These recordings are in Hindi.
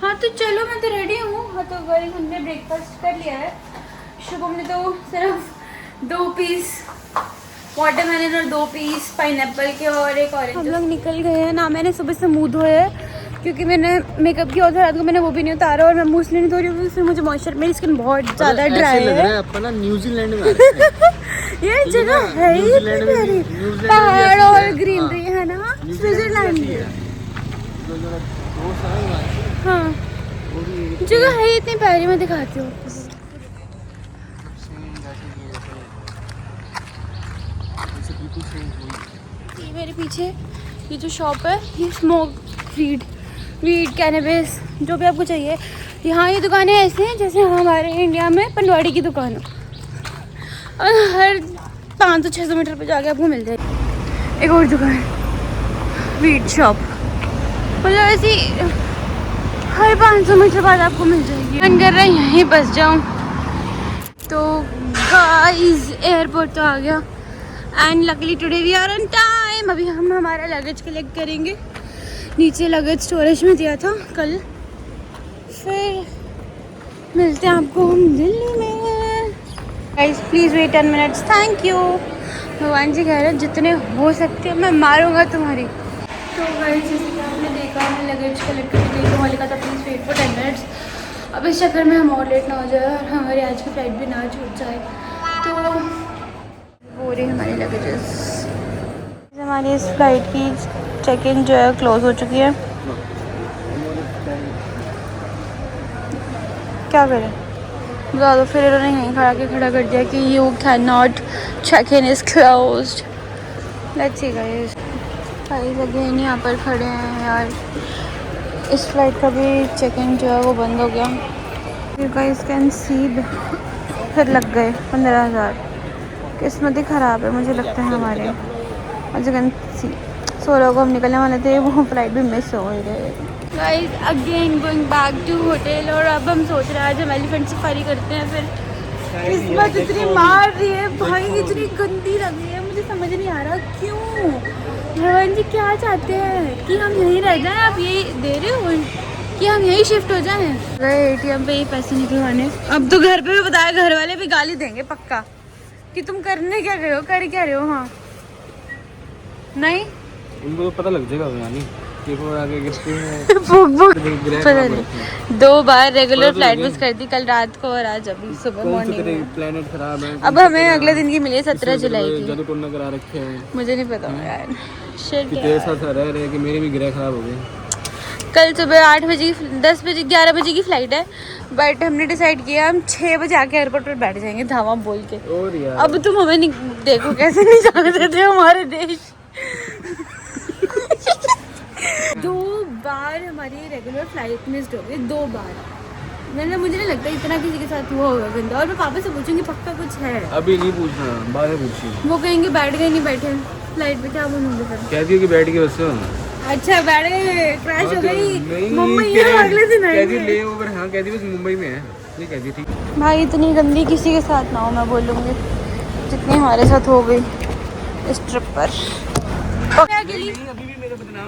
हाँ तो चलो, मैं तो रेडी हूँ। हाँ तो गर्ल्स, हमने ब्रेकफास्ट कर लिया है। शुभम ने तो सिर्फ 2 पीस वाटरमेलन और 2 पीस पाइनएप्पल के और एक ऑरेंज। हम लोग निकल गए हैं ना। मैंने सुबह से मुँह धोया है क्योंकि मैंने मेकअप किया था रात को, मैंने वो भी नहीं उतारा और मैं मुँह इसलिए नहीं धो रही हूँ, फिर मुझे मॉइस्चर, मेरी स्किन बहुत ज़्यादा ड्राई है। अपना न्यूजीलैंड में ये जगह है ही प्यारी, पहाड़ और ग्रीनरी है ना, स्विट्जरलैंड में। हाँ जगह है इतनी प्यारी, मैं दिखाती हूँ। ये मेरे पीछे ये जो शॉप है, ये स्मोक वीड कैनबिस जो भी आपको चाहिए, यहाँ ये दुकानें ऐसी हैं जैसे हमारे इंडिया में पनवाड़ी की दुकान हो, और हर 500-600 मीटर पे जाके आपको मिल जाएगी। एक और दुकान वीड शॉप, मतलब ऐसी हर 500 मीटर बाद आपको मिल जाएगी। मन कर रहा है यहीं बस जाऊँ। तो गाइस एयरपोर्ट तो आ गया and luckily today we are on time. अभी हम हमारा लगेज कलेक्ट करेंगे, नीचे लगेज स्टोरेज में दिया था कल। फिर मिलते हैं आपको हम दिल्ली में। Guys please wait 10 minutes, thank you. भगवान जी कह रहे हैं जितने हो सकते हैं मैं मारूंगा तुम्हारी। तो गाइस जैसे कि आपने देखा, हमने लगेज कलेक्ट करके गई तो वाले का था प्लीज़ वेट फॉर 10 मिनट्स। अब इस चक्कर में हम और लेट ना हो जाए और हमारी आज की फ्लाइट भी ना छूट जाए। तो वो रही हमारी लगेजेस। हमारी इस फ्लाइट की चेक इन जो है क्लोज हो चुकी है। क्या करें, बता दो। फिर इन्होंने यहीं खड़ा कर दिया कि you can not check in is closed. Let's see guys, guys again यहाँ पर खड़े हैं यार। इस फ्लाइट का भी चेक इन जो है वो बंद हो गया। यू गाइस कैन सी, फिर लग गए 15,000। किस्मत ही ख़राब है मुझे लगता है हमारे। एज यू कैन सी 16 को हम निकलने वाले थे, वो फ्लाइट भी मिस हो गई। Guys again going back to hotel, और अब हम सोच रहे हैं आज हम एलिफेंट सफारी करते हैं। फिर किस्मत इतनी मार रही है भाई, इतनी गंदी लग रही है, मुझे समझ नहीं आ रहा क्यों। भगवान जी क्या चाहते हैं कि हम यहीं रह जाएं? आप ये दे रहे हो कि हम यहीं शिफ्ट हो जाएं? गए ATM पे ही पैसे निकलवाने। अब तो घर पे भी बताया, घर वाले भी गाली देंगे पक्का कि तुम करने क्या गए हो, कर क्या रहे हो। हाँ नहीं उनको पता लग जाएगा यानी आगे पता नहीं। 2 बार रेगुलर फ्लाइट मिस कर दी, कल रात को और आज अभी सुबह मॉर्निंग में। प्लेनेट खराब है। अब हमें अगले दिन की मिली है 17 जुलाई की। जादू टोना करा रखे हैं, मुझे नहीं पता यार। शिट तेरे साथ रह रहे कि मेरे भी गिरे खराब हो गए। कल सुबह 8 बजे 10 बजे 11 बजे की फ़्लाइट है, बट हमने डिसाइड किया हम 6 बजे आके एयरपोर्ट पर बैठ जाएंगे धावा बोल के। और यार अब तुम हमें नहीं देखो कैसे नहीं जाने देते हमारे देश। 2 बार हमारी रेगुलर फ्लाइट मिस्ड हो गई, 2 बार। मतलब मुझे नहीं लगता इतना किसी के साथ हुआ होगा गंदा। और मैं पापा से पूछूंगी पक्का कुछ है। अभी नहीं पूछना, बाद में पूछिए। वो कहेंगे बैठ गए नहीं बैठे फ्लाइट पे, क्या बोलूँगी फिर? कह दियो कि बैठ के बस। अच्छा बैठ गए, क्रैश हो गई मुंबई, अगले दिन आएंगे। ले ओवर, हाँ कह दी बस मुंबई में है, ये कह दी। ठीक भाई इतनी गंदी किसी के साथ ना हो, मैं बोलूँगी जितनी हमारे साथ हो गई इस ट्रिप पर।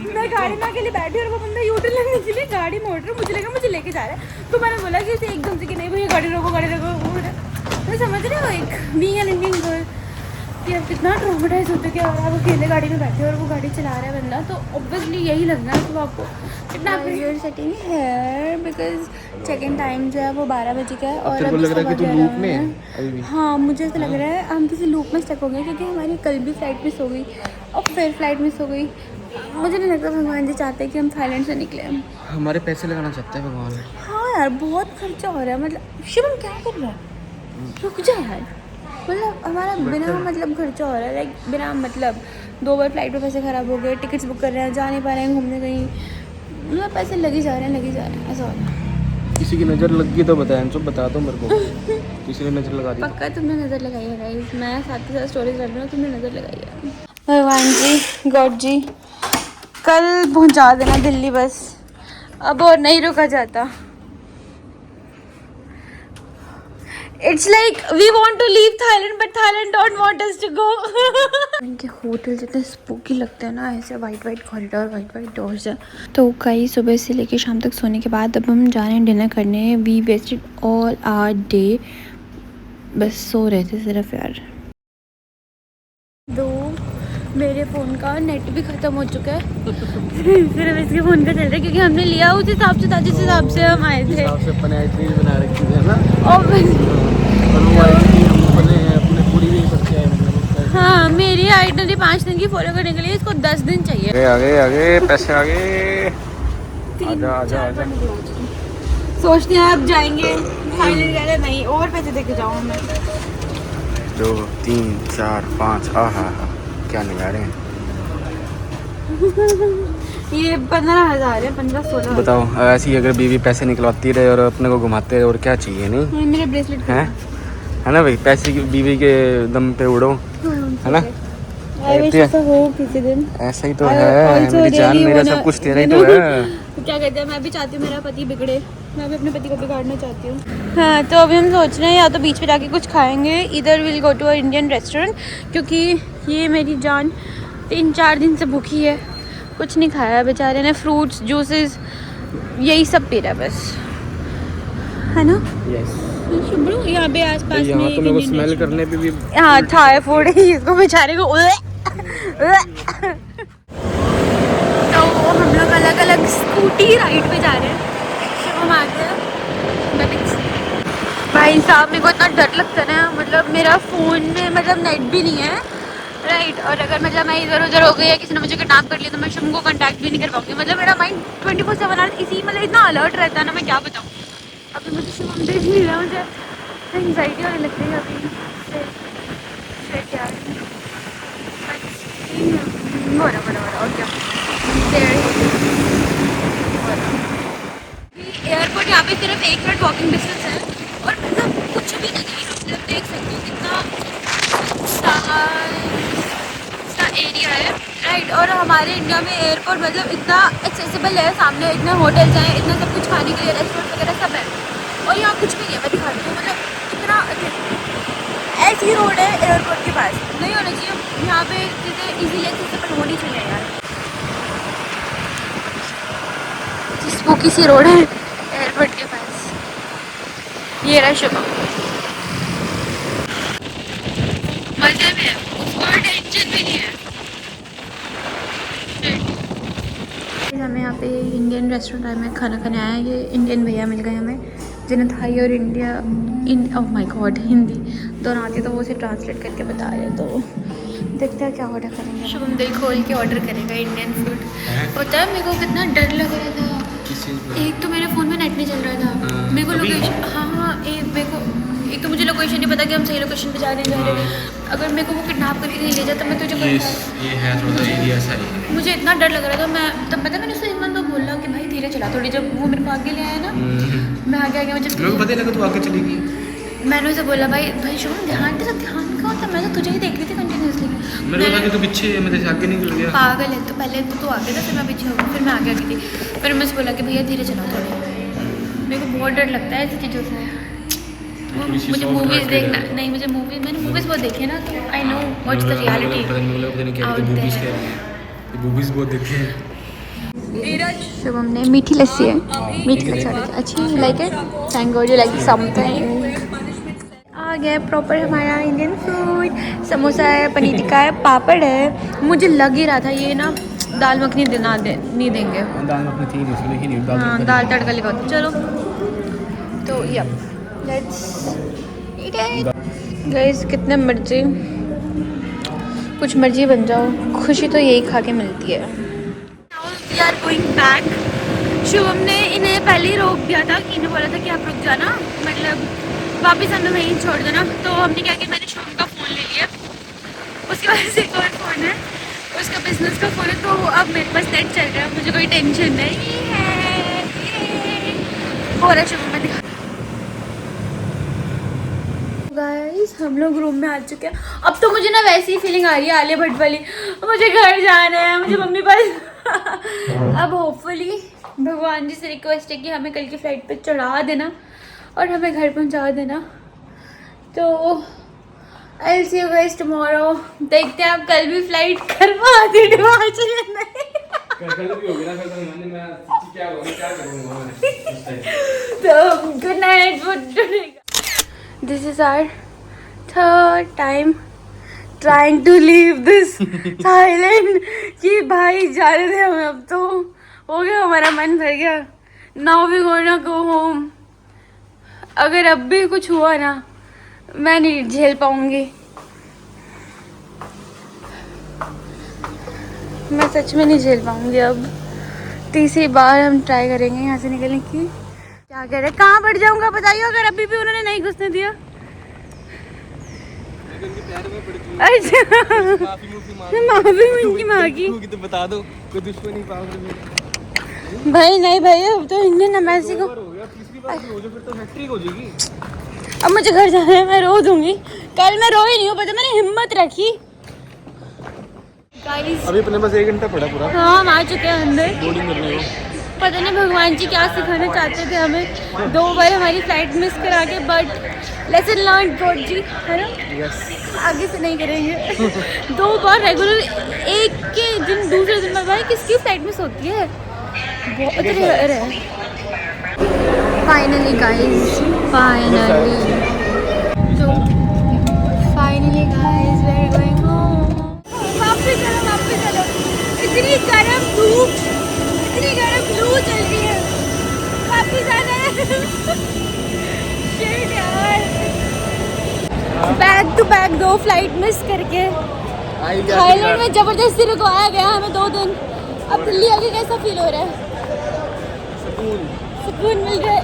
मैं गाड़ी में अकेले बैठी और वो बंदा यूटर्न लेने के लिए गाड़ी मोड़ रहा है, मुझे लगा मुझे लेके जा रहा है। तो मैंने बोला कि उसे एकदम से कि नहीं भैया गाड़ी रोको गाड़ी रोको। तो समझ रहे हो एक बीइंग एन इंडियन गर्ल कि अब कितना ट्रॉमेटाइज होते कि आप अकेले गाड़ी में बैठे और वो गाड़ी चला रहा है बंदा, तो ऑब्वियसली यही लगना है। तो आपको कितना सेटिंग है बिकॉज चेक इन टाइम जो है वो 12 बजे का है और अभी लग रहा है कि लूप में है। हाँ मुझे ऐसा लग रहा है हम किसी लूप में स्टक हो गए, क्योंकि हमारी कल भी फ्लाइट मिस हो गई और फिर फ्लाइट मिस हो गई। मुझे नहीं लगता भगवान जी चाहते कि हम थाईलैंड से निकले। हमारे पैसे लगाना चाहते हैं भगवान। हाँ यार बहुत खर्चा हो रहा है। मतलब शिवम क्या कर रहा है, रुक जा यार। मतलब हमारा बिना मतलब खर्चा हो रहा है, लाइक बिना मतलब 2 बार फ्लाइट में पैसे ख़राब हो गए, टिकट्स बुक कर रहे हैं, जा नहीं पा रहे हैं घूमने कहीं, मतलब पैसे लगे जा रहे हैं ऐसा हो रहा है। किसी की नज़र लग गई तो बताएं, तो बता दो मेरे को। किसी ने नज़र लगा दी पक्का तुमने नज़र लगाई है गाइस, मैं साथ के साथ स्टोरीज कर रही हूँ, तुमने नज़र लगाई है। भगवान जी गॉड जी कल पहुँचा देना दिल्ली बस, अब और नहीं रुका जाता। It's like we want to leave Thailand but Thailand don't want us to go. इनके होटल जितने स्पूकी लगते हैं ना, ऐसे white white corridor, white white doors है। तो कई सुबह से लेके शाम तक सोने के बाद अब हम जा रहे हैं डिनर करने। We wasted all our day, बस सो रहे थे सिर्फ यार। मेरे फ़ोन का नेट भी ख़त्म हो चुका है सिर्फ इसके फ़ोन का चल रहा है, क्योंकि हमने लिया उस हिसाब से था जिस हिसाब से हम आए थे। अपने आइटनरी बना रखी थी ना, और वो आइटनरी हम अपने पूरी नहीं करते हैं। हाँ, मेरी आइटनरी 5 दिन की फॉलो करने के लिए इसको 10 दिन चाहिए। आगे आगे पैसे आगे, आजा आजा आजा। सोचते हैं अब जाएंगे थाईलैंड गए, नहीं और पैसे देके जाऊँ मैं। 2 3 4 5 आहा क्या निकाल रहे हैं। ये 15,000 है, 15-16। बताओ, ऐसी अगर बीवी पैसे निकलवाती रहे और अपने को घुमाते रहे और क्या चाहिए। नहीं मेरे ब्रेसलेट है ना भाई, पैसे की बीवी के दम पे उड़ो, है ना। ऐसा हो किसी दिन। ऐसा ही तो है मेरी जान, मेरा सब कुछ तेरा ही तो है। क्या कहते हैं, मैं भी चाहती हूँ मेरा पति बिगड़े, मैं भी अपने पति को बिगाड़ना चाहती हूँ। हाँ, तो अभी हम सोच रहे हैं या तो बीच पे जाके कुछ खाएंगे, इधर will go to a Indian restaurant, क्योंकि ये मेरी जान 3-4 दिन से भूखी है, कुछ नहीं खाया बेचारे ने, फ्रूट्स जूसेस यही सब पी रहा है बस, है ना। शुभ्रू यहाँ पे आसपास में यहाँ तो मेरे को स्मेल करने पे भी, हाँ थाई फूड है इसको बेचारे को। तो हम लोग अलग अलग स्कूटी राइड पे जा रहे हैं। शुभम आ गया। भाई साहब, मेरे को इतना डर लगता है ना, मतलब मेरा फ़ोन में मतलब नेट भी नहीं है, राइट। और अगर मतलब मैं इधर उधर हो गई या किसी ने मुझे किडनैप कर लिया तो मैं शुभम को कांटेक्ट भी नहीं कर पाऊंगी। मतलब मेरा माइंड 24/7 इसी मतलब इतना अलर्ट रहता है ना, मैं क्या बताऊँ। अभी मुझे शुभम देख नहीं रहा, मुझे एंग्जाइटी होने लग रही है अभी से यार। बोला और क्या एयरपोर्ट यहाँ पे सिर्फ 1 मिनट वॉकिंग डिस्टेंस है, और मतलब कुछ भी नहीं है, मतलब देख सकते हो कितना एरिया है, राइट। और हमारे इंडिया में एयरपोर्ट मतलब इतना एक्सेसिबल है, सामने इतने होटल्स हैं, इतना सब कुछ खाने के लिए, रेस्टोरेंट वगैरह सब है, और यहाँ कुछ भी नहीं है। मैं दिखाती हूँ, मतलब इतना ऐसी रोड है एयरपोर्ट के पास, नहीं होना चाहिए यहाँ पे, चीज़ें ईजीली एक्सेसिबल होनी चाहिए यार। स्पूकी सी रोड है एयरपोर्ट के पास। ये रहा शुभम, मजे में, उसको टेंशन भी नहीं है। हमें यहाँ पे इंडियन रेस्टोरेंट में खाना खाने आया है। ये इंडियन भैया मिल गए हमें, जिन्हें थाई और ओह माय गॉड हिंदी दोनों आती है, तो वो उसे ट्रांसलेट करके बता रहे हैं। तो देखते हैं क्या ऑर्डर करेंगे। शुभम दिल खोल के ऑर्डर करेगा इंडियन फूड। पता है मेरे को कितना डर लग रहा था, एक तो मेरे फ़ोन में नेट नहीं चल रहा था, मेरे को लोकेशन, हाँ एक तो मुझे लोकेशन नहीं पता कि हम सही लोकेशन पे जा रहे हैं। अगर मेरे को वो किडनैप करके नहीं ले जाता मैं तुझे ये है थोड़ा एरिया सही। मुझे इतना डर लग रहा था। मैं तब पता मैंने उससे इमन को बोला कि भाई धीरे चला थोड़ी, जब वो मेरे को आगे ले आया ना, मैं आगे मुझे पता लगा तू आगे चलेगी। मैंने उसे बोला भाई शुभम ध्यान तेरा ध्यान का होता, मैं तो तुझे ही देख रही थी कंटिन्यूसली। मेरे को लगा तू पीछे है, मैं आगे निकल गया। पागल है, तो पहले तो तू आगे था, फिर मैं पीछे हो गई, फिर मैं आगे आ गई थी। फिर मैं उसे बोला कि भैया धीरे चलाओ थोड़े, मेरे को बहुत डर लगता है ऐसी चीज़ों से। मुझे मूवीज़ देखना नहीं, मुझे मैंने मूवीज़ बहुत देखी है ना, तो I know what's the reality out there. Movies बहुत देखी है। शुभम ने मीठी लस्सी है, मीठी लस्सी अच्छी, like it, thank god you like something. आ गया प्रॉपर हमारा इंडियन फूड, समोसा है, पनीर टिक्का है, पापड़ है। मुझे लग ही रहा था ये ना दाल मखनी नहीं देंगे, दाल मखनी थी नहीं, हाँ दाल तड़का लिखा होता। चलो तो yup let's eat it guys. कितने मर्जी कुछ मर्जी बन जाओ, खुशी तो यही खा के मिलती है। We are going back. Shubham ने इन्हें पहले ही रोक दिया था कि इन्हें बोला था कि आप रुक जाना, मतलब वापस हमें वहीं छोड़ देना। तो हमने क्या किया, मैंने शुभम का फ़ोन ले लिया, उसके बाद से एक और फ़ोन है, उसका बिजनेस का फ़ोन है, तो अब मेरे पास नेट चल रहा है, मुझे कोई टेंशन नहीं है। हो रहा शुभम में दिखा। गाइस हम लोग रूम में आ चुके हैं। अब तो मुझे ना वैसी ही फीलिंग आ रही है आलिया भट्ट वाली, मुझे घर जाना है, मुझे मम्मी पास। अब होपफुली भगवान जी से रिक्वेस्ट है कि हमें कल की फ़्लाइट पे चढ़ा देना और हमें घर पहुंचा देना। तो I'll see you guys tomorrow. देखते हैं आप कल भी फ्लाइट करवाती हिमाचल या नहीं। कल भी होगी ना, कल तो मैं क्या करूँगा मैं। तो good night for today. This is our third time trying to leave this Thailand कि भाई जा रहे थे हमें, अब तो हो गया, हमारा मन भर गया। Now we gonna go home. अगर अब भी कुछ हुआ ना, मैं नहीं झेल पाऊंगी, मैं सच में नहीं झेल पाऊंगी। अब तीसरी बार हम ट्राई करेंगे यहाँ से निकलने की। क्या कह रहे, कहाँ बढ़ जाऊंगा बताइए, अगर अभी भी उन्होंने नहीं घुसने दिया। अच्छा माफी उनकी माँ की तो बता दो, कोई दुश्मनी पाओगे भाई। नहीं भाई, अब तो इंडियन एम्बेसी को तीसरी बार हो जाए फिर तो हैट्रिक हो जाएगी। अब मुझे घर जाना है, मैं रो दूंगी। कल मैं रोई नहीं हूँ, पता मैंने हिम्मत रखी। गाइस अभी अपने पास 1 घंटा पड़ा पूरा हाँ, हम आ चुके हैं अंदर। बोर्डिंग करने को। पता नहीं भगवान जी क्या सिखाना चाहते थे हमें। 2 बार हमारी फ्लाइट मिस करा के, बट लेसन लर्न गॉड जी, है ना। यस, आगे से नहीं करेंगे। 2 बार रेगुलर, एक के दिन दूसरे दिन में भाई किसकी फ्लाइट मिस होती है, बहुत रेयर है। Finally guys, finally guys we are going home. वापस चलो। इतनी गर्म धूप, इतनी गर्म लू चल रही है, वापस आना है। शिट यार, back to back 2 flight miss करके थाईलैंड में जबरदस्ती रुकवाया गया हमें 2 दिन। अब दिल्ली आके कैसा फील हो रहा है? सुकून मिल रहा है।